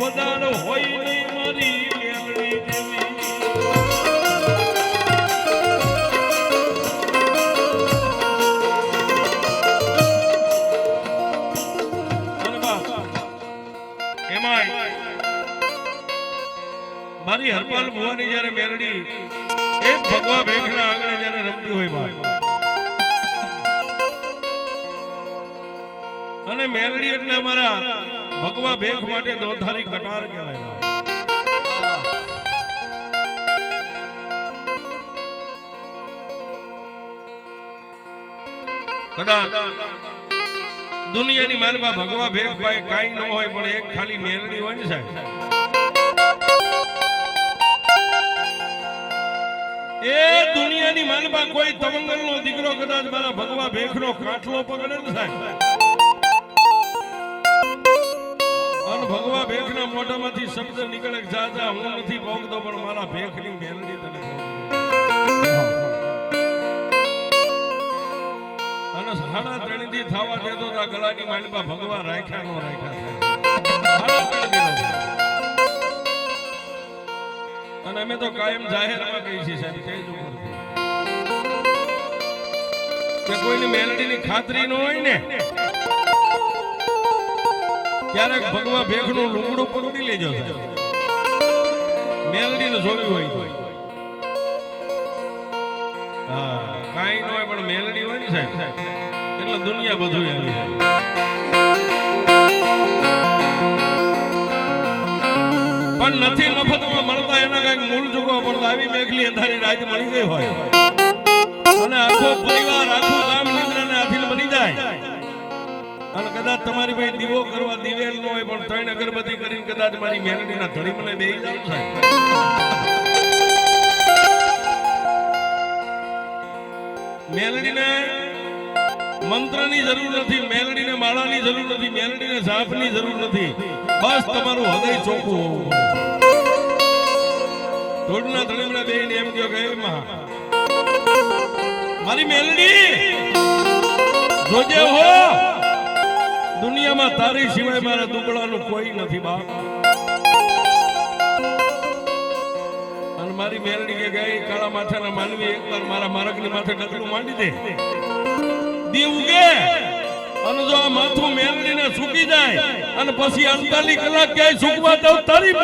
વધાર હોય નહીં મારી મેલડી જેવી મારી હરપાલ ભુવાની જયારે મેલડી એક ભગવા ભેખના આગળ જયારે રમતી હોય બા અને મેલડી એટલે અમારા ભગવા ભેખ માટે દોધારી કટાર કહેવાય કદાચ દુનિયાની માનવા ભગવા ભેખ ભાઈ કાઈ ન હોય પણ એક ખાલી મેલડી હોય ને સાહેબ એ દુનિયાની માનવા કોઈ તવંગલ નો દીકરો કદાચ મારા ભગવા ભેખનો કાટલો પકડે ને સાહેબ અને ભગવા ભેખના મોઢામાંથી શબ્દ નીકળે જાજા હું નથી ભોગતો પણ મારા ભેખની મેલડી તને અને 3.5 દી થવા દેતો તો ગલાની માનવા ભગવા રાખ્યા નો રાખ્યા અને અમે તો કાયમ જાહેરમાં કહી છીએ સાહેબ તેજ ઉપરથી કે કોઈની મેલડીની ખાતરી ન હોય ને ક્યારેક ભગવા ભેખનું લુગડું પકડી લેજો મેલડીને જોવી હોય હા કાઈ ન હોય પણ મેલડી હોય ને સાહેબ એટલે દુનિયા બધું આવી જાય પણ નથી મફતમાં મળતા એના કઈક મૂળ ચૂકવો પડતા આવી મેઘલી અંધારી રાત મળી ગઈ હોય અને આખો પરિવાર આખું ગામ નિદ્રાને આધીન બની જાય અને કદાચ તમારી ભાઈ દીવો કરવા દિવેલ ન હોય પણ 3 અગરબત્તી કરીને કદાચ મારી મેલડીના ધડી મને બેહી જાવ સાહેબ મેલડીને મંત્રની જરૂર નથી મેલડીને માળાની જરૂર નથી મેલડીને સાપની જરૂર નથી બસ તમારું હૃદય ચોખ્ખું હોવું પડે ઢોળના ધણીમણા બેહીને એમ કહ્યો કે માં મારી મેલડી જોજે હો દુનિયામાં તારી સિવાય મારા દુબળાનું કોઈ નથી બાપ અને મારી મેલડી કે ગઈ કાળા માથાના માનવી એકવાર મારા મારકની માથે ડગલું માંડી દે દી ઉગે અને જો આ માથું મેલડીને સૂકી જાય અને પછી 48 કલાક ક્યાંય સૂકવા દઉં તારી